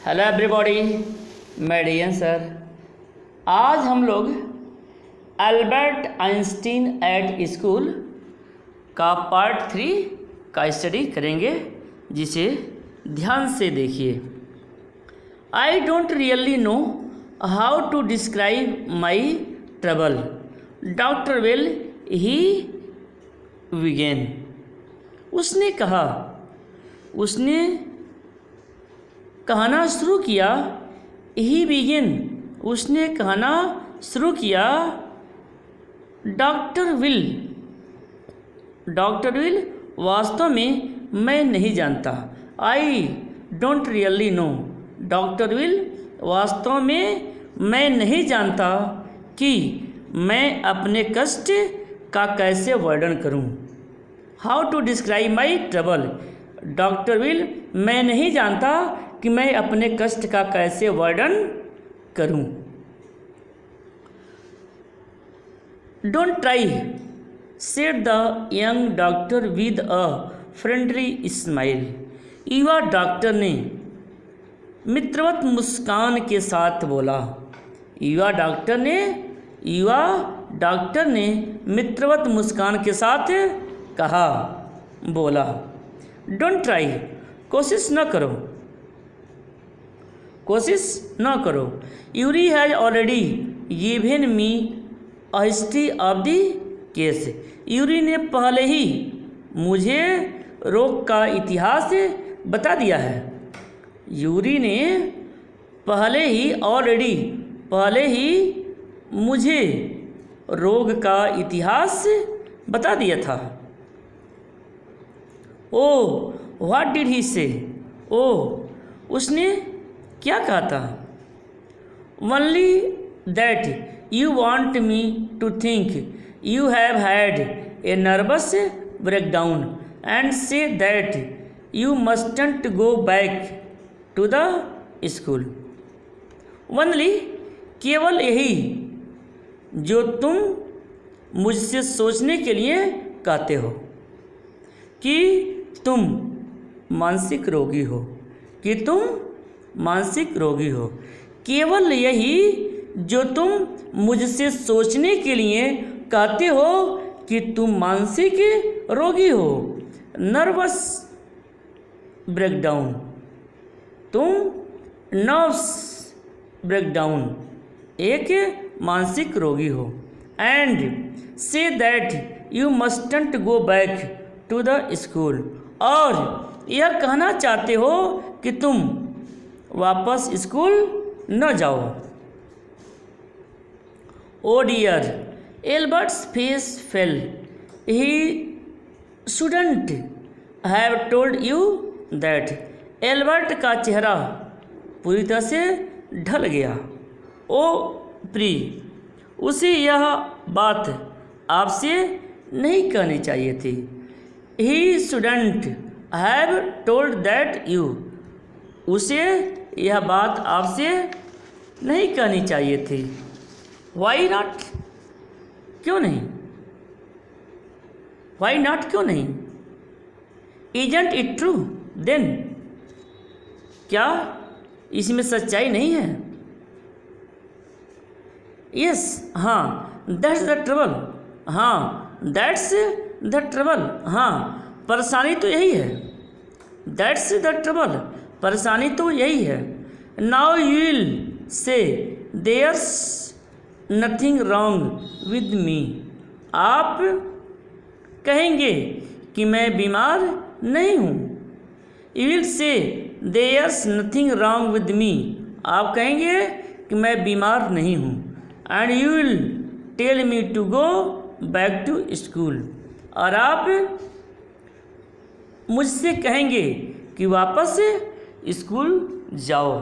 Hello everybody, मैं डियन sir. आज हम लोग अल्बर्ट आइंस्टीन एट स्कूल का पार्ट 3 का स्टडी करेंगे, जिसे ध्यान से देखिए। I don't really know how to describe my trouble, doctor will he began. उसने कहा, उसने कहना शुरू किया। ही बिगिन, उसने कहना शुरू किया। डॉक्टर विल वास्तव में मैं नहीं जानता। I don't really know, doctor will वास्तव में मैं नहीं जानता कि मैं अपने कष्ट का कैसे वर्णन करूं। How to describe my trouble, doctor will मैं नहीं जानता कि मैं अपने कष्ट का कैसे वर्णन करूं। Don't try, said the young doctor with a friendly smile. युवा डॉक्टर ने मित्रवत मुस्कान के साथ बोला। युवा डॉक्टर ने मित्रवत मुस्कान के साथ कहा, बोला। डोंट ट्राई, कोशिश न करो। Yuri has already given me a history of the case. Yuri ने पहले ही मुझे रोग का इतिहास बता दिया है। यूरी ने पहले ही मुझे रोग का इतिहास बता दिया था। ओ व्हाट डिड ही से, ओ उसने क्या कहा था। Only that you want me to think you have had a nervous breakdown and say that you mustn't go back to the school. Only, केवल यही जो तुम मुझसे सोचने के लिए कहते हो कि तुम मानसिक रोगी हो। केवल यही जो तुम मुझसे सोचने के लिए कहते हो कि तुम मानसिक रोगी हो। नर्वस ब्रेकडाउन, तुम नर्व्स ब्रेकडाउन, एक मानसिक रोगी हो। And say that you mustn't go back to the school, और यह कहना चाहते हो कि तुम वापस स्कूल न जाओ। Oh dear, Albert's face fell. He shouldn't have told you that. Albert का चेहरा पूरी तरह से ढल गया। ओ प्री, उसे यह बात आपसे नहीं कहनी चाहिए थी। ही shouldn't have told that you, उसे यह बात आपसे नहीं कहनी चाहिए थी। वाई नॉट, क्यों नहीं। वाई नॉट, क्यों नहीं। इजंट इट ट्रू देन, क्या इसमें सच्चाई नहीं है। यस, हाँ, दैट्स द ट्रबल, हाँ, दैट्स द ट्रबल, हाँ, परेशानी तो यही है। दैट्स द ट्रबल, परेशानी तो यही है। Now you will say there's nothing wrong with me. आप कहेंगे कि मैं बीमार नहीं हूँ। You will say there's nothing wrong with me, आप कहेंगे कि मैं बीमार नहीं हूँ। And you will tell me to go back to school, और आप मुझसे कहेंगे कि वापस स्कूल जाओ।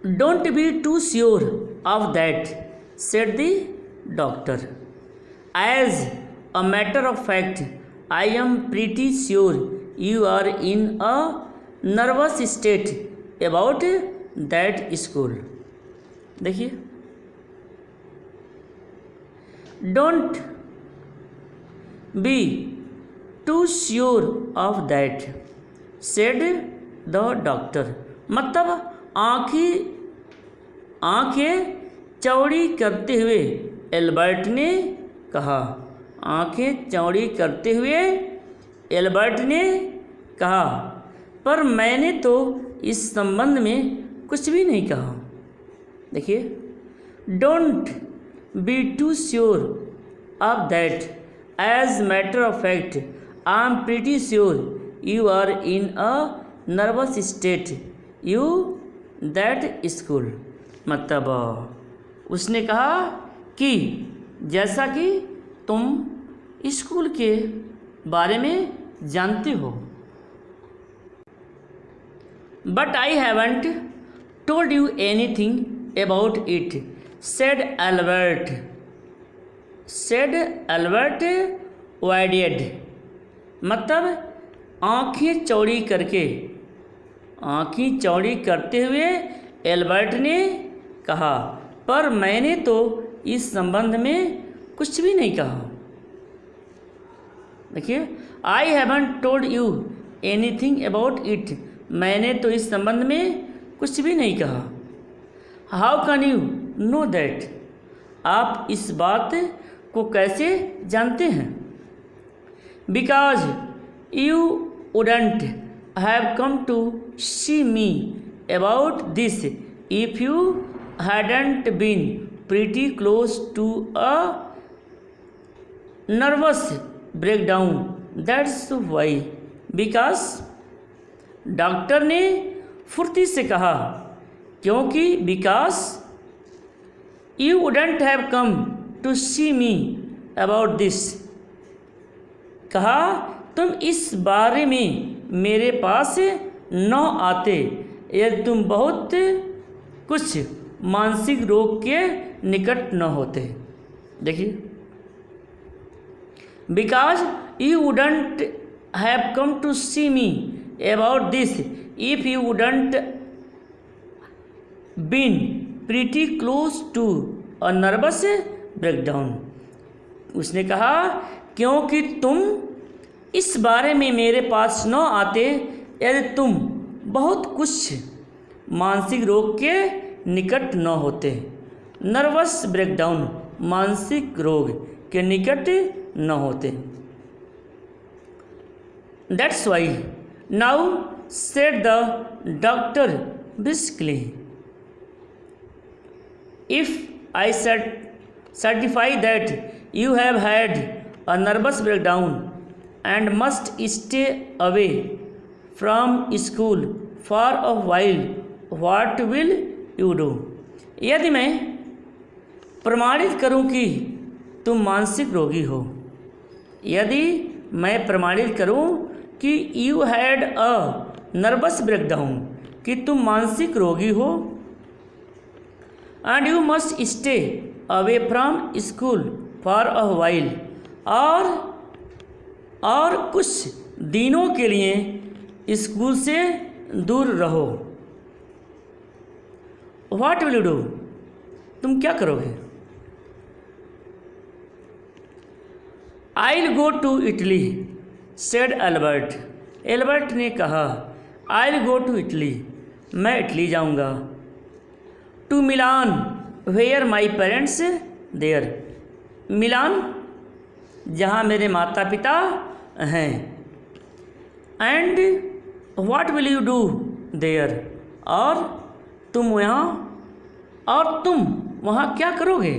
Don't be too sure of that, said the doctor. As a matter of fact, I am pretty sure you are in a nervous state about that school. देखिए, don't be too sure of that, said the doctor. मतलब आंखें चौड़ी करते हुए Albert ने कहा। आंखें चौड़ी करते हुए एल्बर्ट ने कहा, पर मैंने तो इस संबंध में कुछ भी नहीं कहा। देखिए, don't be too sure of that, as matter of fact I am pretty sure you are in a nervous state you that school. मतलब उसने कहा कि जैसा कि तुम स्कूल के बारे में जानते हो। But I haven't told you anything about it, said Albert वाइडेड। मतलब आंखें चौड़ी करते हुए एल्बर्ट ने कहा, पर मैंने तो इस संबंध में कुछ भी नहीं कहा। देखिए, I haven't told you anything about it, मैंने तो इस संबंध में कुछ भी नहीं कहा। How can you know that, आप इस बात को कैसे जानते हैं। Because you wouldn't have come to see me about this if you hadn't been pretty close to a nervous breakdown, that's why. Because doctor ने फुर्ती से कहा, क्योंकि because you wouldn't have come to see me about this, कहा तुम इस बारे में मेरे पास न आते यदि तुम बहुत कुछ मानसिक रोग के निकट न होते। देखिए, because you wouldn't have come to see me about this if you wouldn't been pretty close to a nervous breakdown. उसने कहा, क्योंकि तुम इस बारे में मेरे पास न आते यदि तुम बहुत कुछ मानसिक रोग के निकट न होते। नर्वस ब्रेकडाउन, मानसिक रोग के निकट न होते। That's why now said the doctor briskly, if I certify that you have had a nervous breakdown and must stay away from school for a while, what will you do? यदि मैं प्रमाणित करूं कि तुम मानसिक रोगी हो, यदि मैं प्रमाणित करूं कि you had a nervous breakdown, कि तुम मानसिक रोगी हो, and you must stay away from school for a while, और कुछ दिनों के लिए स्कूल से दूर रहो। What will you do? तुम क्या करोगे? I will go to Italy, said Albert. Albert ने कहा, I will go to Italy, मैं इटली जाऊंगा। To Milan, where my parents there, Milan जहाँ मेरे माता पिता हैं। And what will you do there, और तुम वहाँ क्या करोगे?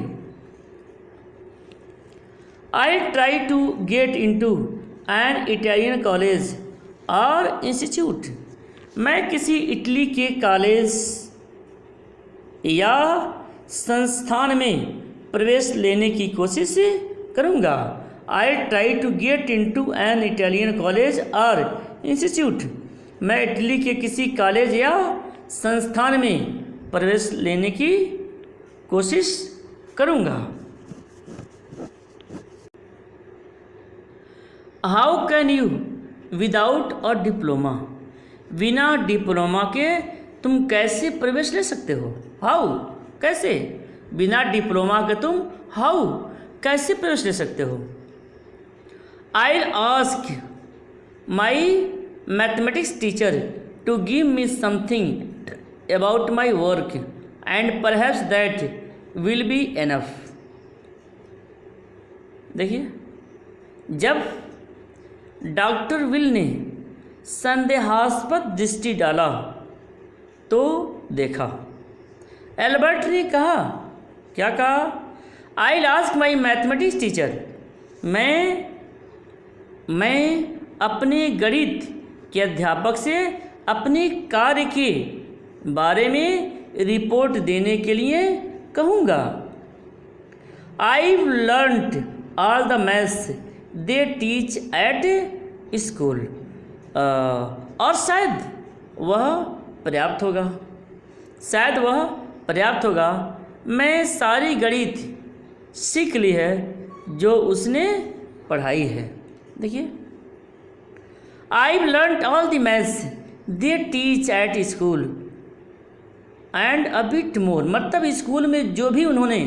I try to get into an Italian college or institute, मैं किसी इटली के कॉलेज या संस्थान में प्रवेश लेने की कोशिश करूँगा। I try to get into an Italian college or institute, मैं इटली के किसी कॉलेज या संस्थान में प्रवेश लेने की कोशिश करूँगा। How can you without a diploma, बिना डिप्लोमा के तुम कैसे प्रवेश ले सकते हो? हाउ, कैसे? बिना डिप्लोमा के तुम हाउ कैसे प्रवेश ले सकते हो? I will ask my mathematics teacher to give me something about my work and perhaps that will be enough. देखिए, जब डॉक्टर विल ने संदेहास्पद दृष्टि डाला तो देखा। एल्बर्ट ने कहा, क्या कहा? I ask my mathematics teacher, मैं अपने गणित के अध्यापक से अपने कार्य के बारे में रिपोर्ट देने के लिए कहूँगा। I learned all the maths they teach at school. और शायद वह पर्याप्त होगा, शायद वह पर्याप्त होगा। मैं सारी गणित सीख ली है जो उसने पढ़ाई है। देखिए, I learn all the maths they teach at school and a bit more. मतलब स्कूल में जो भी उन्होंने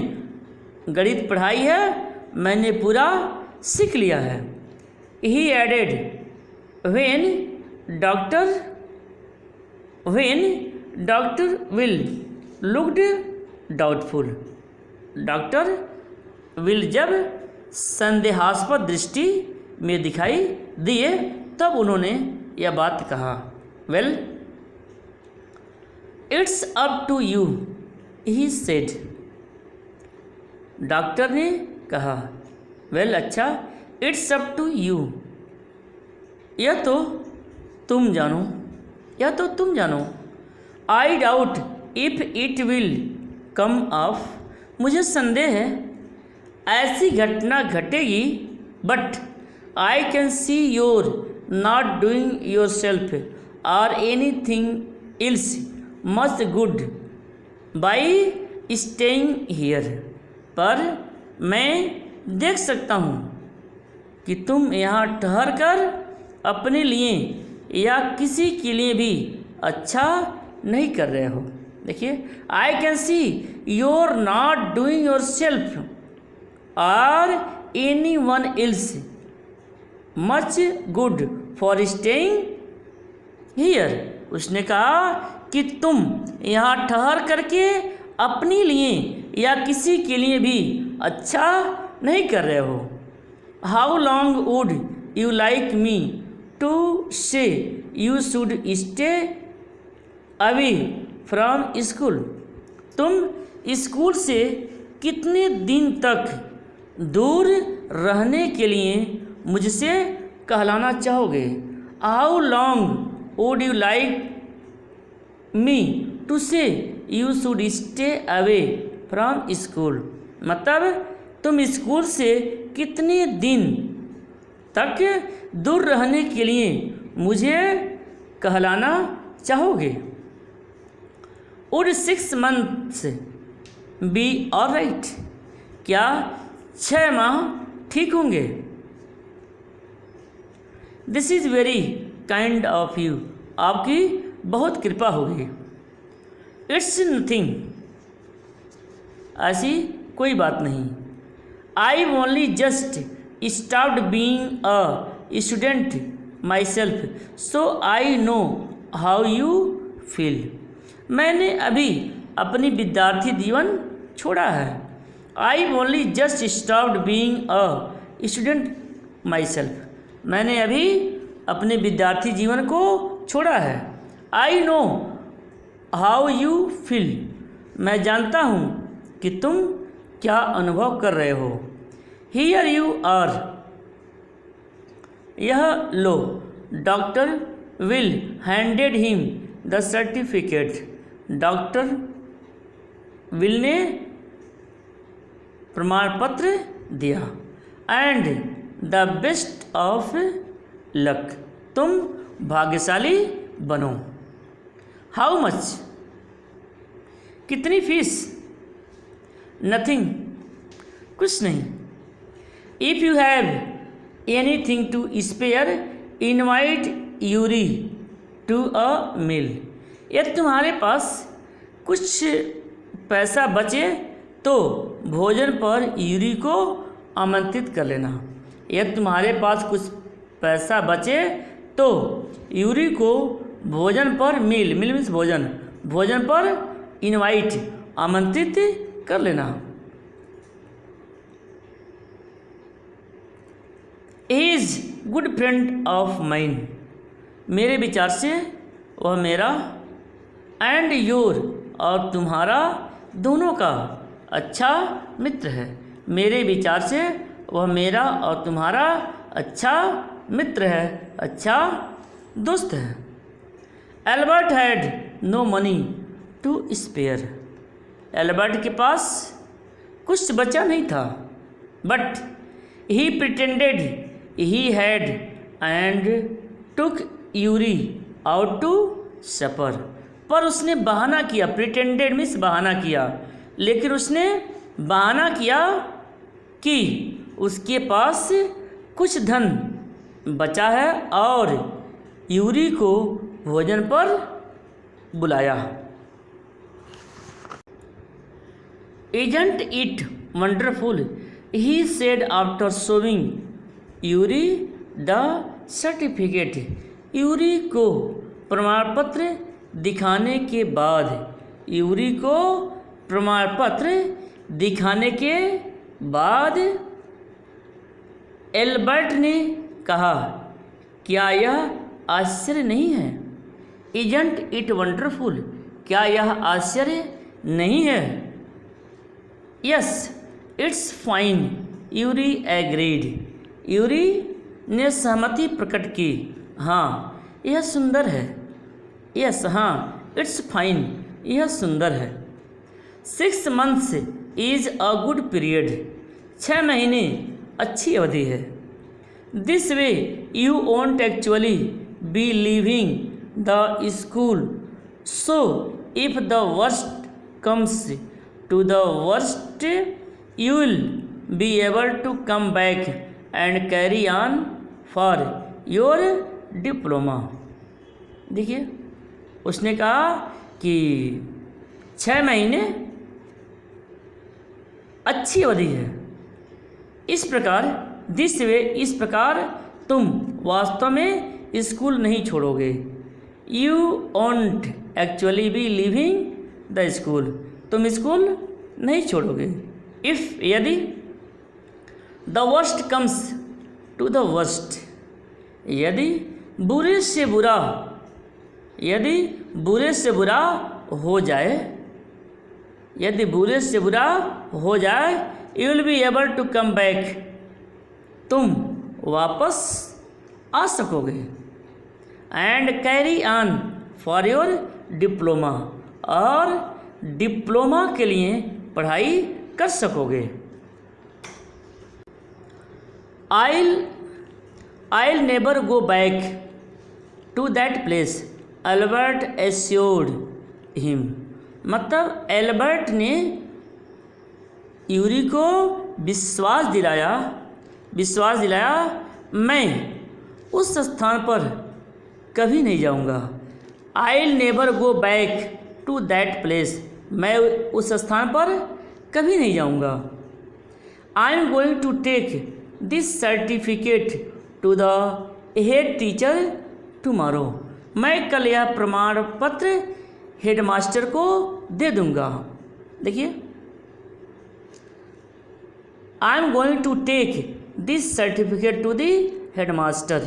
गणित पढ़ाई है मैंने पूरा सीख लिया है। He added, when doctor Will looked doubtful. Doctor Will जब संदेहास्पद दृष्टि में दिखाई दिए तब उन्होंने यह बात कहा। Well, it's up to you, he said. Doctor ने कहा। वेल, अच्छा, इट्स अप टू यू, यह तो तुम जानो। I doubt if it will come off. मुझे संदेह है ऐसी घटना घटेगी, but I can see you're not doing yourself or anything else much good by staying here. पर मैं देख सकता हूँ कि तुम यहाँ ठहर कर अपने लिए या किसी के लिए भी अच्छा नहीं कर रहे हो। देखिए, I can see you're not doing yourself or anyone else much good for staying here. उसने कहा कि तुम यहाँ ठहर करके अपने लिए या किसी के लिए भी अच्छा नहीं कर रहे हो। How long would you like me to say you should stay away from school. तुम स्कूल से कितने दिन तक दूर रहने के लिए मुझसे कहलाना चाहोगे? How long would you like me to say you should stay away from school. मतलब तुम स्कूल से कितने दिन तक दूर रहने के लिए मुझे कहलाना चाहोगे? Would 6 months B alright. क्या 6 माह ठीक होंगे? This is very kind of you. आपकी बहुत कृपा होगी। इट्स नथिंग, ऐसी कोई बात नहीं। I only just stopped being a student my self so I know how you feel. मैंने अभी अपनी विद्यार्थी जीवन छोड़ा है। I only just stopped being a student my self. मैंने अभी अपने विद्यार्थी जीवन को छोड़ा है। I know how you feel. मैं जानता हूँ कि तुम क्या अनुभव कर रहे हो। Here you are. यह लो। Doctor Will handed him the certificate. Doctor Will ने प्रमाण पत्र दिया। And the best of luck. तुम भाग्यशाली बनो। How much. कितनी फीस? नथिंग, कुछ नहीं। If you have anything to spare invite Yuri to a meal. यदि तुम्हारे पास कुछ पैसा बचे तो भोजन पर यूरी को आमंत्रित कर लेना। यदि तुम्हारे पास कुछ पैसा बचे तो यूरी को भोजन पर मील मीन्स भोजन पर इनवाइट आमंत्रित कर लेना। He is good friend of mine, मेरे विचार से वह मेरा, एंड योर और तुम्हारा दोनों का अच्छा मित्र है। मेरे विचार से वह मेरा और तुम्हारा अच्छा मित्र है, अच्छा दोस्त है। Albert had no money to spare, Albert के पास कुछ बचा नहीं था। But he pretended he had and took Yuri out to supper, पर उसने बहाना किया, प्रिटेंडेड मीन्स बहाना किया, लेकिन उसने बहाना किया कि उसके पास कुछ धन बचा है और यूरी को भोजन पर बुलाया। Isn't it wonderful, he said after showing Yuri the certificate, Yuri को प्रमाण पत्र दिखाने के बाद, यूरी को प्रमाण पत्र दिखाने के बाद एल्बर्ट ने कहा, क्या यह आश्चर्य नहीं है? इजंट इट वंडरफुल, क्या यह आश्चर्य नहीं है? Yes it's fine, Yuri agreed, Yuri ने सहमति प्रकट की। हाँ यह सुंदर है। यस हाँ इट्स फाइन, यह सुंदर है। 6 months is a good period, 6 महीने अच्छी अवधि है। This way you won't actually be leaving the school, so if the worst comes to the worst you will be able to come back and carry on for your diploma. देखिए उसने कहा कि 6 महीने अच्छी अवधि है। इस प्रकार दिस वे, इस प्रकार तुम वास्तव में स्कूल नहीं छोड़ोगे। You won't actually be leaving the school, तुम स्कूल नहीं छोड़ोगे। इफ़ यदि the worst comes to the worst, यदि बुरे से बुरा, यदि बुरे से बुरा हो जाए, यदि बुरे से बुरा हो जाए, you will be able to come back, तुम वापस आ सकोगे। And carry on for your diploma, और डिप्लोमा के लिए पढ़ाई कर सकोगे। I'll never go back to that place, Albert assured him, मतलब एल्बर्ट ने यूरी को विश्वास दिलाया मैं उस स्थान पर कभी नहीं जाऊंगा। I'll never go back to that place, मैं उस स्थान पर कभी नहीं जाऊंगा। I'm going to take this certificate to the head teacher tomorrow, मैं कल यह प्रमाण पत्र हेडमास्टर को दे दूंगा। देखिए I am going to take this certificate to the headmaster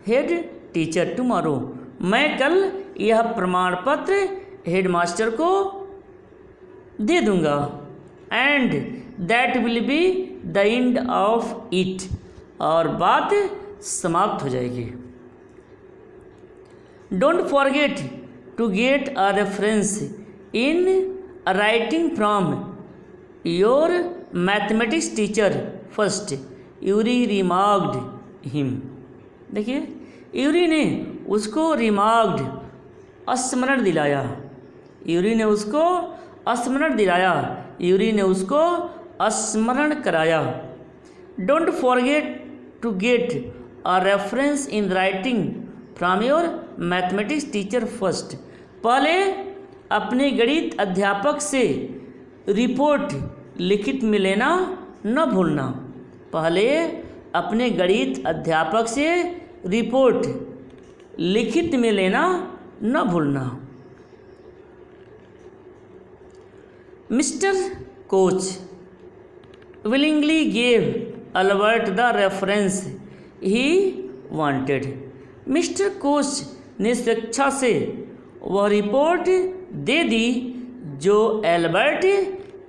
head teacher tomorrow, मैं कल यह प्रमाण पत्र हेडमास्टर को दे दूंगा। And that will be the end of it, और बात समाप्त हो जाएगी। Don't forget to get a reference in writing from your mathematics teacher first, Yuri remarked him. देखिए यूरी ने उसको रिमार्क्ड स्मरण दिलाया, यूरी ने उसको स्मरण दिलाया, यूरी ने उसको स्मरण कराया। Don't forget to get a reference in writing from your mathematics teacher first, पहले अपने गणित अध्यापक से रिपोर्ट लिखित में लेना न भूलना। पहले अपने गणित अध्यापक से रिपोर्ट लिखित में लेना न भूलना। Mister coach willingly gave Albert the reference he wanted. Mister Koch ने स्वेच्छा से वह रिपोर्ट दे दी जो एल्बर्ट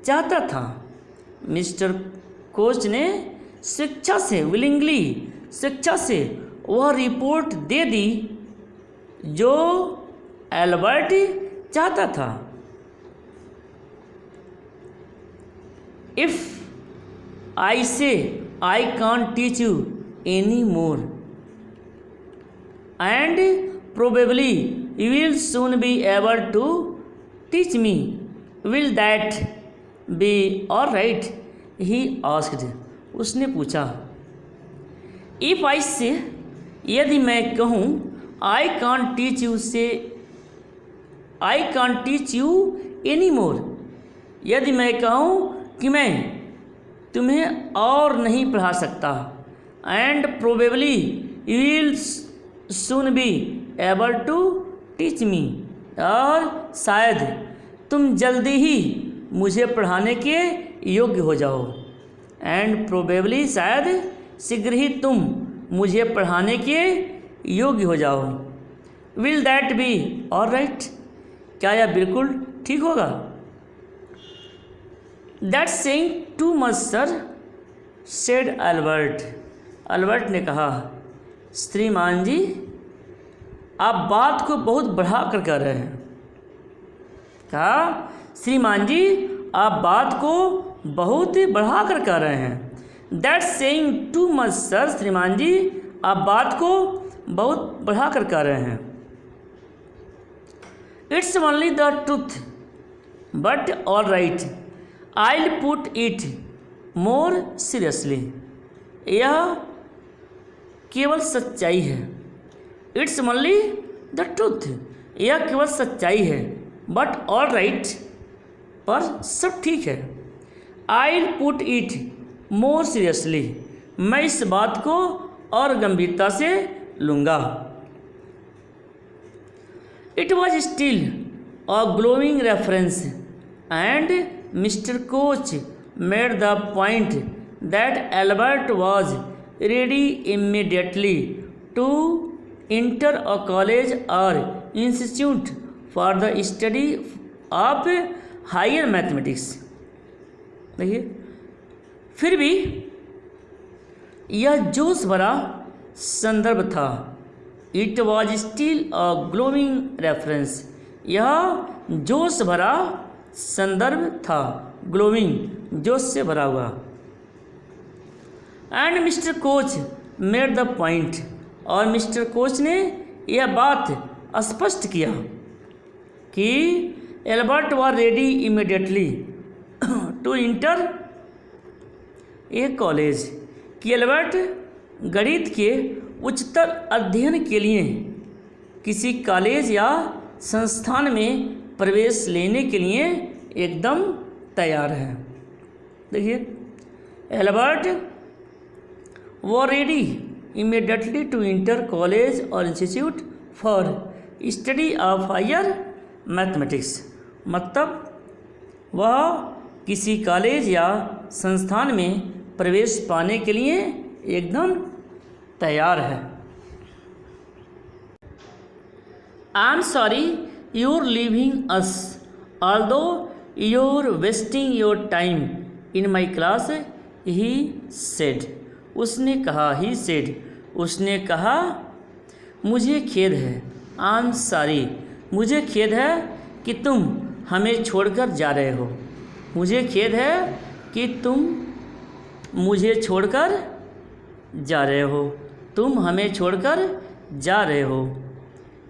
चाहता था। मिस्टर कोच ने स्वेच्छा से willingly स्वेच्छा से वह रिपोर्ट दे दी जो एल्बर्ट चाहता था। If I say I can't teach you any more, and probably you will soon be able to teach me, will that be all right? He asked. उसने पूछा। If I say, यदि मैं कहूँ I can't teach you से I can't teach you anymore, यदि मैं कहूँ कि मैं तुम्हें और नहीं पढ़ा सकता, and probably you will soon be able to teach me, और शायद तुम जल्दी ही मुझे पढ़ाने के योग्य हो जाओ, एंड प्रोबेबली शायद शीघ्र ही तुम मुझे पढ़ाने के योग्य हो जाओ। Will that be all right, क्या यह बिल्कुल ठीक होगा? That's saying too much, sir, said Albert. Albert ने कहा, श्रीमान जी आप बात को बहुत बढ़ा कर कह रहे हैं। कहा, श्रीमान जी आप बात को बहुत बढ़ा कर कह रहे हैं। That's saying too much, sir, श्रीमान जी आप बात को बहुत बढ़ा कर कह रहे हैं। It's only the truth, but all right, I'll put it more seriously. यह केवल सच्चाई है। It's only the truth. यह केवल सच्चाई है। But all right, पर सब ठीक है। I'll put it more seriously. मैं इस बात को और गंभीरता से लूँगा। It was still a glowing reference, and Mr. Koch made the point that Albert was ready immediately to enter a college or institute for the study of higher mathematics. देखिए, फिर भी यह जोश भरा संदर्भ था। It was still a glowing reference. यह जोश भरा संदर्भ था, ग्लोविंग जोश से भरा हुआ। And mister Koch made the point, और मिस्टर कोच ने यह बात स्पष्ट किया कि Albert was ready immediately to enter a college, कि एल्बर्ट गणित के उच्चतर अध्ययन के लिए किसी कॉलेज या संस्थान में प्रवेश लेने के लिए एकदम तैयार है। देखिए, Albert was ready immediately to enter college or institute for study of higher mathematics, मतलब वह किसी कॉलेज या संस्थान में प्रवेश पाने के लिए एकदम तैयार है। I am sorry you're leaving us, although you're wasting your time in my class, he said. उसने कहा, he said, उसने कहा, मुझे खेद है, I'm sorry, मुझे खेद है कि तुम हमें छोड़कर जा रहे हो, मुझे खेद है कि तुम मुझे छोड़कर जा रहे हो, तुम हमें छोड़कर जा रहे हो।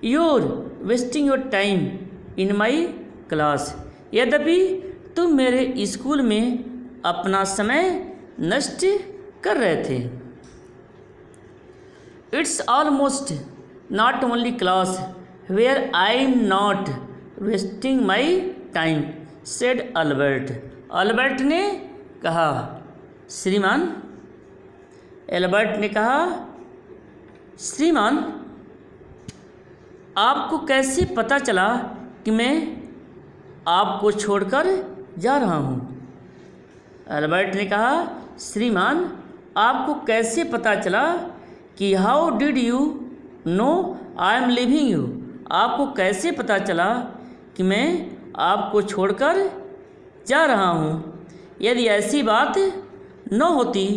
You're wasting your time in my class, यद्यपि तुम मेरे स्कूल में अपना समय नष्ट कर रहे थे। It's almost not only class where I'm not wasting my time, said Albert. Albert ने कहा, श्रीमान, एल्बर्ट ने कहा, श्रीमान आपको कैसे पता चला कि मैं आपको छोड़कर जा रहा हूँ? अल्बर्ट ने कहा, श्रीमान, आपको कैसे पता चला कि how did you know I am living you? आपको कैसे पता चला कि मैं आपको छोड़कर जा रहा हूँ? यदि ऐसी बात न होती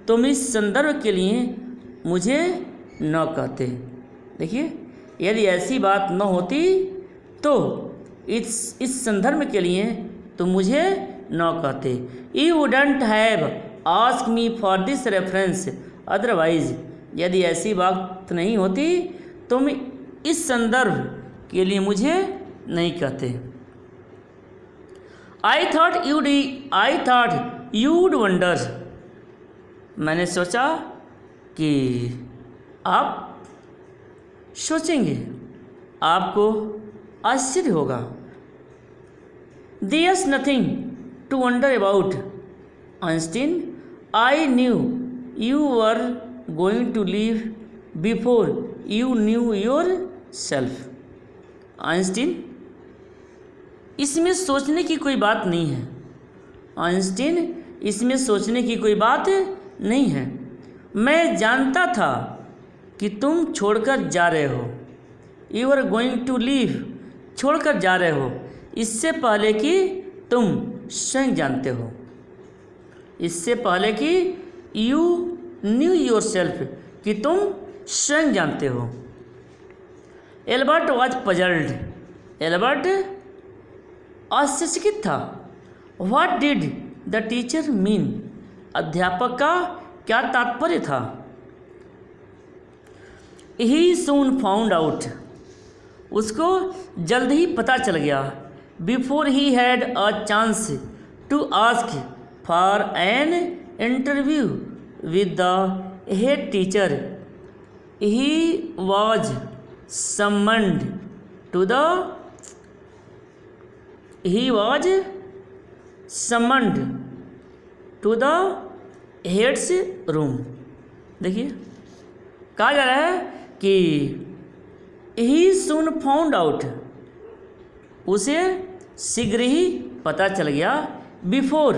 तो मैं इस संदर्भ के लिए मुझे न कहते। देखिए, यदि ऐसी बात न होती तो इस संदर्भ के लिए तो मुझे न कहते। You wouldn't have ask me for this reference otherwise. यदि ऐसी बात नहीं होती तो मैं इस संदर्भ के लिए मुझे नहीं कहते। I thought you'd wonder. मैंने सोचा कि आप सोचेंगे, आपको आश्चर्य होगा। There's nothing to wonder about, Einstein. I knew you were going to leave before you knew yourself. Einstein, इसमें सोचने की कोई बात नहीं है। आइंस्टीन, इसमें सोचने की कोई बात नहीं है। मैं जानता था कि तुम छोड़कर जा रहे हो। You are going to leave, छोड़कर जा रहे हो, इससे पहले कि तुम स्वयं जानते हो, इससे पहले कि यू न्यू योर सेल्फ, कि तुम स्वयं जानते हो। Albert was puzzled. एल्बर्ट आश्चर्यचकित था। What did the teacher mean? अध्यापक का क्या तात्पर्य था? He soon found out. उसको जल्द ही पता चल गया। Before he had a chance to ask for an interview with the head teacher, he was summoned to the head's room. देखिए, कहा जा रहा है कि ही सून फाउंड आउट, उसे शीघ्र ही पता चल गया। Before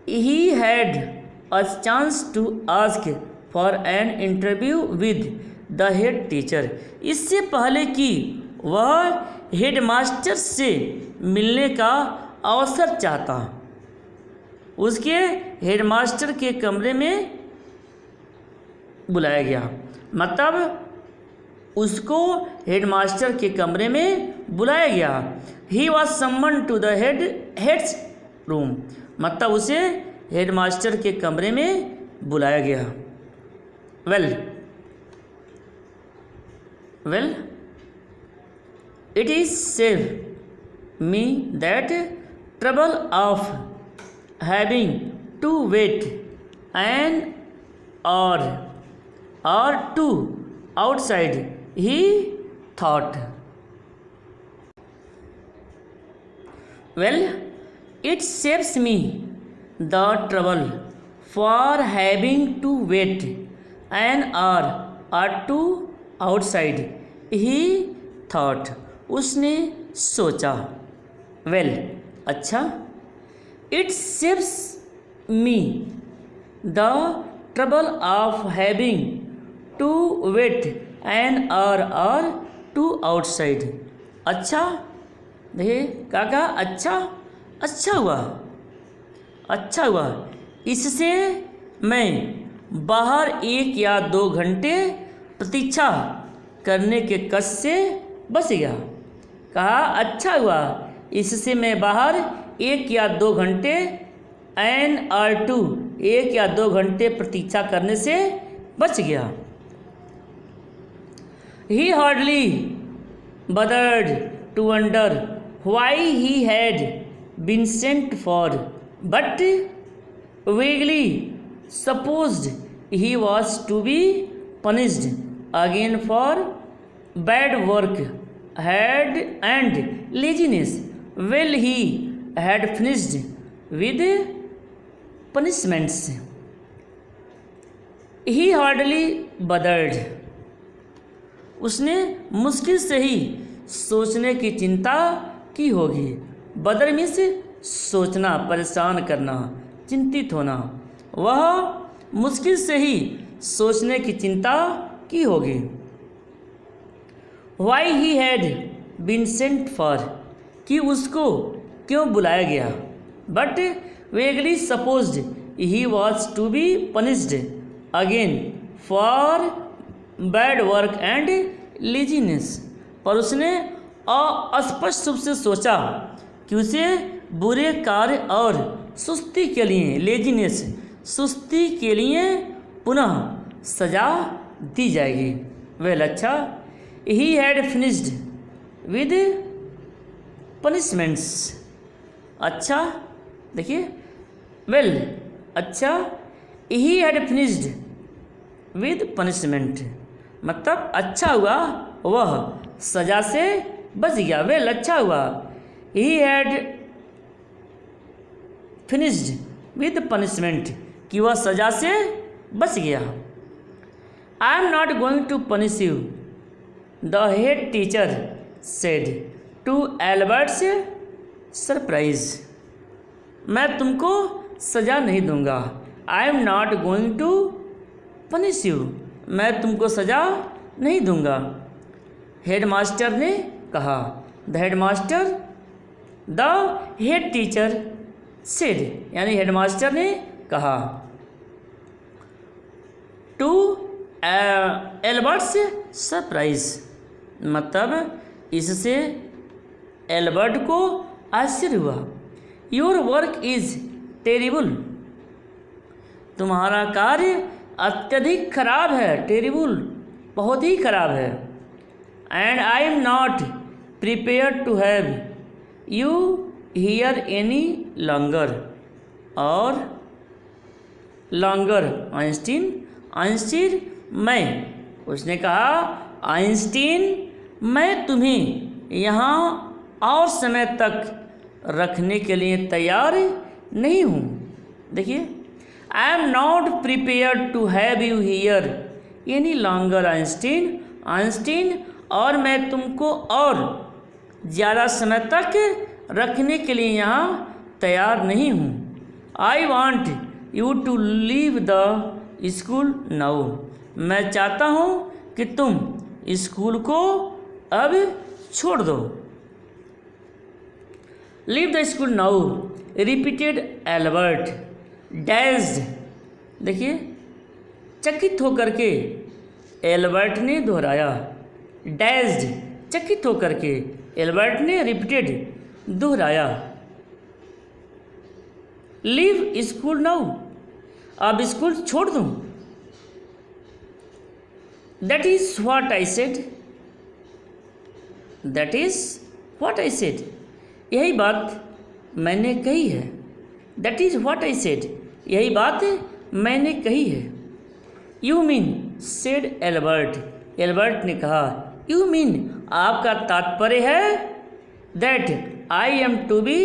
he had a chance to ask for an interview with the head teacher, इससे पहले कि वह हेडमास्टर से मिलने का अवसर चाहता। उसके हेडमास्टर के कमरे में बुलाया गया, मतलब उसको हेडमास्टर के कमरे में बुलाया गया। He was summon to the head's room, मतलब उसे हेडमास्टर के कमरे में बुलाया गया। Well it is save me that trouble of having to wait an or two outside, he thought. Well, it saves me the trouble for having to wait an hour or two outside, he thought. उसने सोचा। Well, अच्छा, it saves me the trouble of having to wait an hour or two outside. अच्छा, देखिए काका, अच्छा हुआ, इससे मैं बाहर 1 या 2 घंटे प्रतीक्षा करने के कष्ट से बच गया। कहा अच्छा हुआ, इससे मैं बाहर 1 या 2 घंटे एन और टू 1 या 2 घंटे प्रतीक्षा करने से बच गया। He hardly bothered to wonder why he had been sent for, but vaguely supposed he was to be punished again for bad work and laziness. Well, he had finished with punishments. He hardly bothered. उसने मुश्किल से ही सोचने की चिंता की होगी। बदर means सोचना, परेशान करना, चिंतित होना। वह मुश्किल से ही सोचने की चिंता की होगी। Why he had been sent for, कि उसको क्यों बुलाया गया। But vaguely supposed he was to be punished again for bad work and laziness, पर उसने अस्पष्ट रूप से सोचा कि उसे बुरे कार्य और सुस्ती के लिए, लेजीनेस, सुस्ती के लिए पुनः सजा दी जाएगी। वेल, अच्छा, ही हैड फिनिश्ड विद पनिशमेंट्स। अच्छा, देखिए, वेल, अच्छा, ही हैड फिनिश्ड विद पनिशमेंट, मतलब अच्छा हुआ वह सजा से बच गया। वेल, अच्छा हुआ, he had finished with punishment, कि वह सजा से बच गया। I am not going to punish you, the head teacher said to Albert's surprise. मैं तुमको सजा नहीं दूंगा। I am not going to punish you, मैं तुमको सजा नहीं दूंगा। हेडमास्टर ने कहा, the headmaster, the head teacher said, यानी हेडमास्टर ने कहा, टू एल्बर्ट्स सरप्राइज, मतलब इससे एल्बर्ट को आश्चर्य हुआ। योर वर्क इज टेरिबल, तुम्हारा कार्य अत्यधिक खराब है, टेरिबल, बहुत ही खराब है। And I am not prepared to have you here any longer, और लॉन्गर आइंस्टीन, आइंस्टीन मैं, उसने कहा, आइंस्टीन मैं तुम्हें यहाँ और समय तक रखने के लिए तैयार नहीं हूँ। देखिए, I am not prepared to have you here any longer Einstein, Einstein, और मैं तुमको और ज़्यादा समय तक रखने के लिए यहाँ तैयार नहीं हूँ। I want you to leave the school now, मैं चाहता हूँ कि तुम स्कूल को अब छोड़ दो। Leave the school now, repeated Albert, dazed, देखिए, चकित होकर के एल्बर्ट ने दोहराया। डैज्ड, चकित होकर के, एल्बर्ट ने रिपीटेड, दोहराया। लीव स्कूल नाउ, अब स्कूल छोड़ दूँ। That is what I said, that is what I said, यही बात मैंने कही है। That is what I said, यही बात मैंने कही है। You mean, said Albert, Albert ने कहा, यू मीन, आपका तात्पर्य है, that I am to be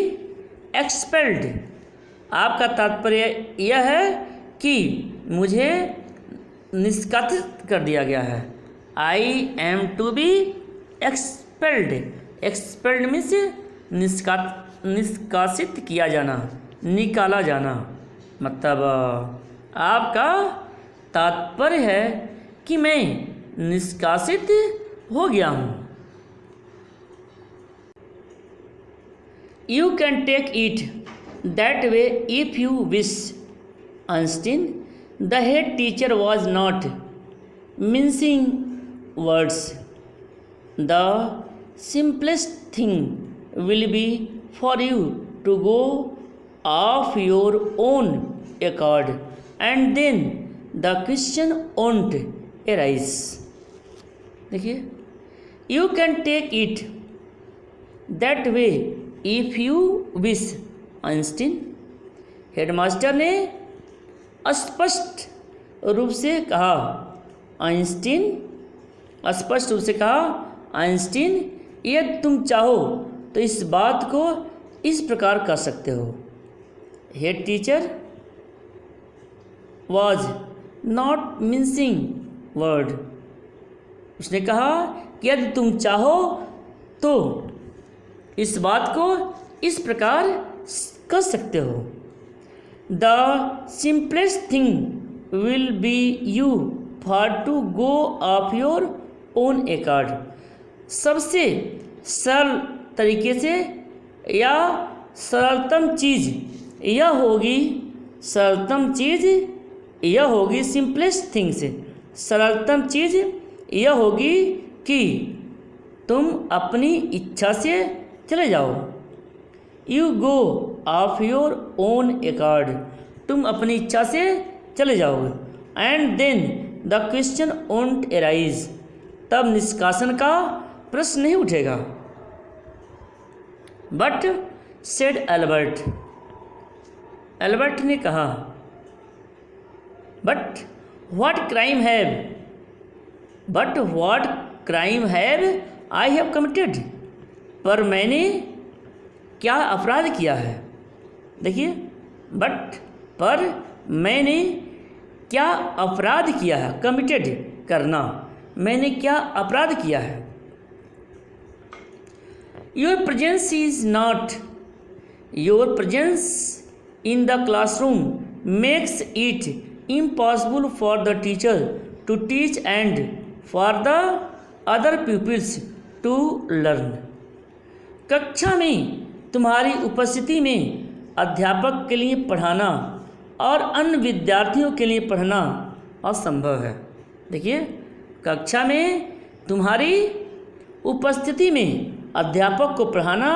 expelled, आपका तात्पर्य यह है कि मुझे निष्कासित कर दिया गया है। I am to be expelled, expelled means निष्कासित किया जाना, निकाला जाना, मतलब आपका तात्पर्य है कि मैं निष्कासित हो गया हूँ। You can take it that way if you wish, Einstein, the head teacher was not mincing words, the simplest thing will be for you to go of your own accord, and then the question won't arise. देखिए, you can take it that way if you wish, Einstein, headmaster ने स्पष्ट रूप से कहा, Einstein, स्पष्ट रूप से कहा, आइंस्टीन, यदि तुम चाहो तो इस बात को इस प्रकार कर सकते हो। Head teacher was not mincing word, उसने कहा कि यदि तुम चाहो तो इस बात को इस प्रकार कर सकते हो। The simplest thing will be you for to go of your own accord. सबसे सरल तरीके से या सरलतम चीज़ यह होगी सिंपलेस्ट थिंग से सरलतम चीज़ यह होगी कि तुम अपनी इच्छा से चले जाओ। You go of your own accord, तुम अपनी इच्छा से चले जाओगे। And then the question won't arise, तब निष्कासन का प्रश्न नहीं उठेगा। बट सेड एल्बर्ट, एल्बर्ट ने कहा, but what crime have I have committed, पर मैंने क्या अपराध किया है। देखिए, पर मैंने क्या अपराध किया है, कमिटेड करना, मैंने क्या अपराध किया है। Your presence in the classroom makes it impossible for the teacher to teach and for the other peoples to learn. कक्षा में तुम्हारी उपस्थिति में अध्यापक के लिए पढ़ाना और अन्य विद्यार्थियों के लिए पढ़ना असंभव है। देखिए, कक्षा में तुम्हारी उपस्थिति में अध्यापक को पढ़ाना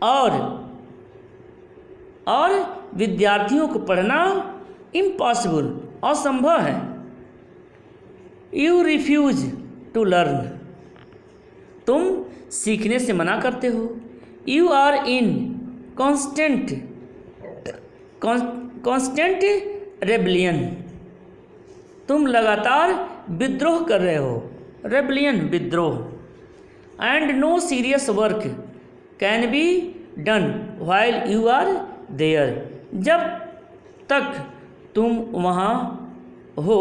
और विद्यार्थियों को पढ़ना इम्पॉसिबल, असंभव है। यू रिफ्यूज टू लर्न, तुम सीखने से मना करते हो। You are in constant rebellion, तुम लगातार विद्रोह कर रहे हो। रेबलियन, विद्रोह। And no serious work can be done while you are there, जब तक तुम वहाँ हो।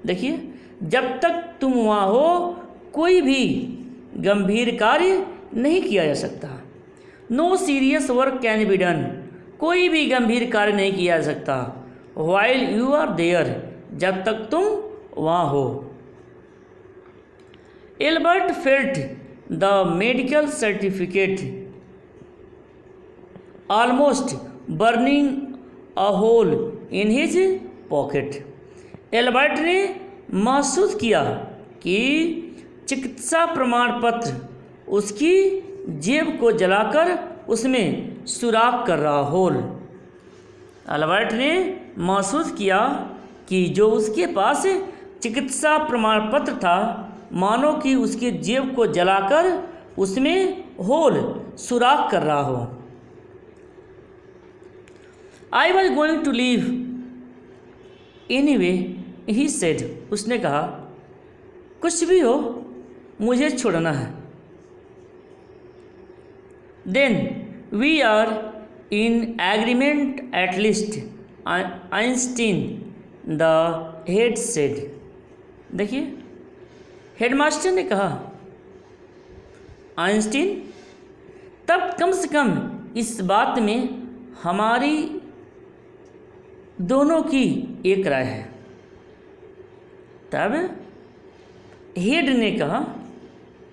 देखिए, जब तक तुम वहाँ हो कोई भी गंभीर कार्य नहीं किया जा सकता। No serious work can be done, कोई भी गंभीर कार्य नहीं किया जा सकता। व्हाइल यू आर देयर, जब तक तुम वहाँ हो। Albert felt the medical certificate almost burning a hole in his pocket. Albert ने महसूस किया कि चिकित्सा प्रमाण पत्र उसकी जेब को जलाकर उसमें सुराख कर रहा। होल। एल्बर्ट ने महसूस किया कि जो उसके पास चिकित्सा प्रमाण पत्र था, मानो कि उसकी जेब को जलाकर उसमें होल, सुराख कर रहा हो। I was going to leave anyway, he said, उसने कहा, कुछ भी हो मुझे छोड़ना है। Then we are in agreement at least, Einstein the head said. देखिए, हेडमास्टर ने कहा, आइंस्टीन, तब कम से कम इस बात में हमारी दोनों की एक राय है। तब हेड ने कहा,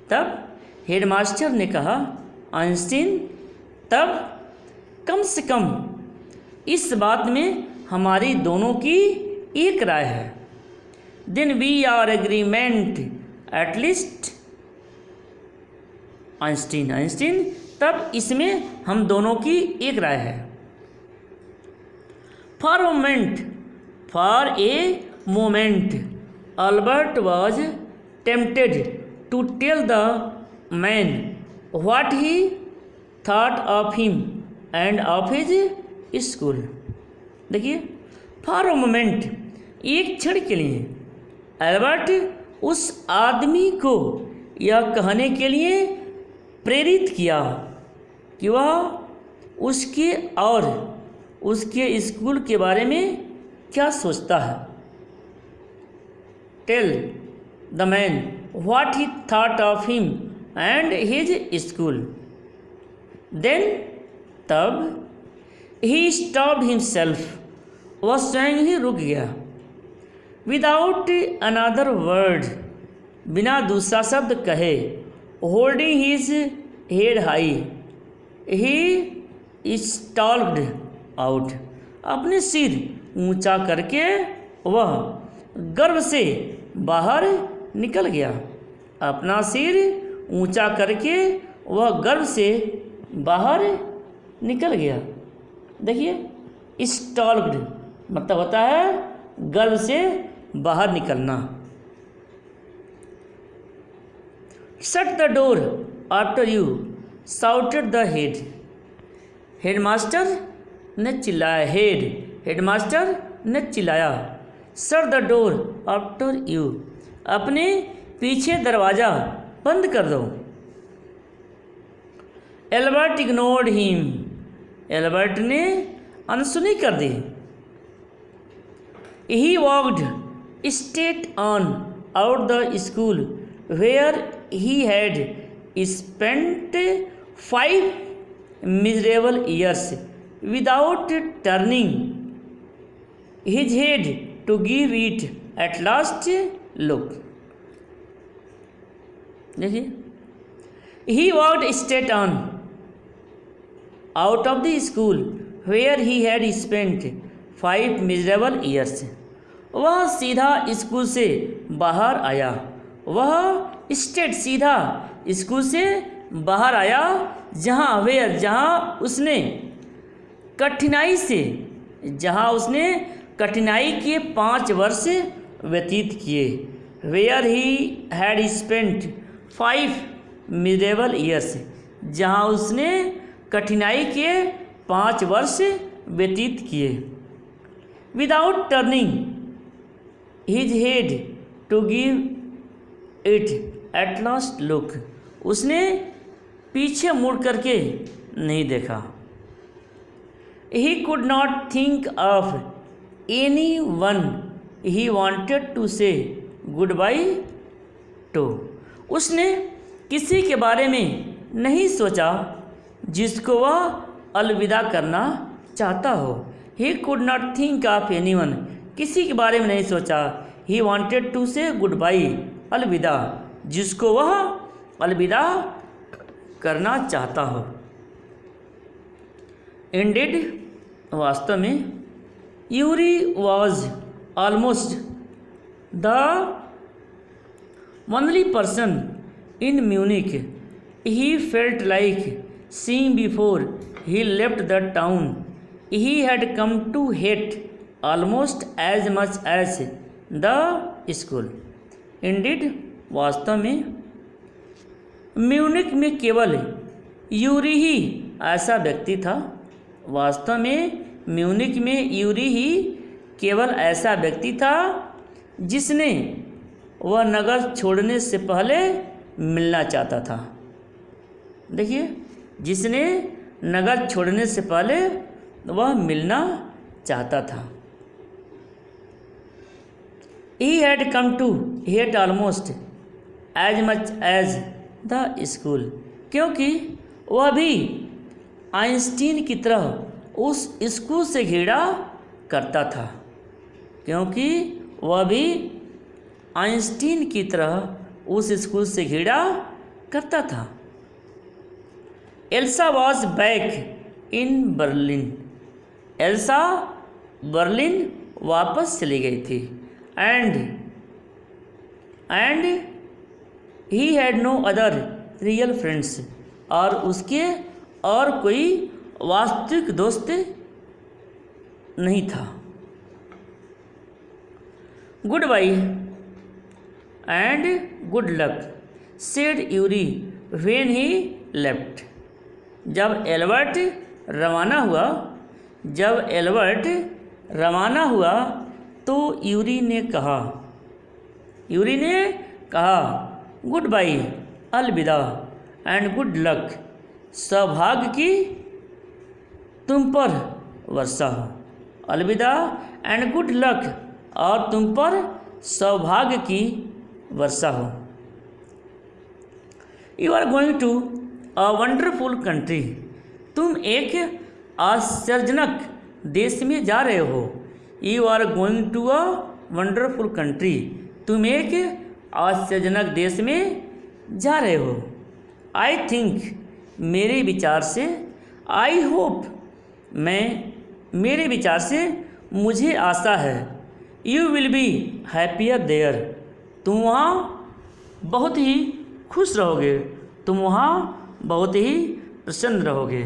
तब हेडमास्टर ने कहा, आइंस्टीन, तब कम से कम इस बात में हमारी दोनों की एक राय है। Then we are agreement at least, Einstein, तब इसमें हम दोनों की एक राय है। For a moment Albert was tempted to tell the man what he thought of him and of his school. देखिए, फॉर अ मोमेंट, एक क्षण के लिए एल्बर्ट उस आदमी को यह कहने के लिए प्रेरित किया कि वह उसके और उसके स्कूल के बारे में क्या सोचता है। Tell the man what he thought of him and his school. Then तब he stopped himself, वह स्वयं ही रुक गया. Without another word, बिना दूसरा शब्द कहे, holding his head high, he stalked out. अपने सिर ऊंचा करके वह गर्व से बाहर निकल गया. अपना सिर ऊंचा करके वह गर्व से बाहर निकल गया. देखिए स्टॉल्क्ड मतलब होता है गर्व से बाहर निकलना. Shut the door after you, shouted the head. Headmaster ने चिल्लाया. हेडमास्टर ने चिल्लाया. Shut the door after you, अपने पीछे दरवाज़ा बंद कर दो. एल्बर्ट इग्नोर्ड हिम, एल्बर्ट ने अनसुनी कर दी. He walked straight on out the school where he had spent 5 miserable years without turning his head to give it at last look. देखिए he walked straight on out of the school where he had spent 5 miserable years. वह सीधा school से बाहर आया. वह straight सीधा school से बाहर आया जहाँ उसने कठिनाई के 5 वर्ष व्यतीत किए. Where he had spent 5 miserable years, जहाँ उसने कठिनाई के 5 वर्ष व्यतीत किए. Without turning his head to give it at last look, उसने पीछे मुड़ करके नहीं देखा. He could not think of anyone he wanted to say goodbye to, उसने किसी के बारे में नहीं सोचा जिसको वह अलविदा करना चाहता हो. ही could not think of any one, किसी के बारे में नहीं सोचा. ही wanted to say goodbye, अलविदा, जिसको वह अलविदा करना चाहता हो. इंडेड वास्तव में Yuri was almost the only person in Munich he felt like seeing before he left the town. He had come to hate almost as much as the school. Indeed वास्तव में म्यूनिक में केवल Yuri ही ऐसा व्यक्ति था. वास्तव में Munich में यूरी ही केवल ऐसा व्यक्ति था जिसने वह नगर छोड़ने से पहले मिलना चाहता था. देखिए जिसने नगर छोड़ने से पहले वह मिलना चाहता था. He had come to hate almost as much as the school, क्योंकि वह भी आइंस्टीन की तरह उस स्कूल से घृणा करता था. क्योंकि वह भी आइंस्टीन की तरह उस स्कूल से घृणा करता था. Elsa was back in Berlin, Elsa Berlin वापस चली गई थी. And he had no other real friends, और उसके और कोई वास्तविक दोस्त नहीं था. Goodbye and good luck said Yuri when he left. जब एल्बर्ट रवाना हुआ तो यूरी ने कहा गुड बाई, अलविदा, एंड गुड लक, सौभाग्य की तुम पर वर्षा हो. अलविदा एंड गुड लक, और तुम पर सौभाग्य की वर्षा हो. You are going to a wonderful country. तुम एक आश्चर्यजनक देश में जा रहे हो। You are going to a wonderful country. तुम एक आश्चर्यजनक देश में जा रहे हो। आई थिंक, मेरे विचार से, आई होप, मेरे विचार से, मुझे आशा है, you will be happier there, तुम वहाँ बहुत ही खुश रहोगे, तुम वहाँ बहुत ही प्रसन्न रहोगे।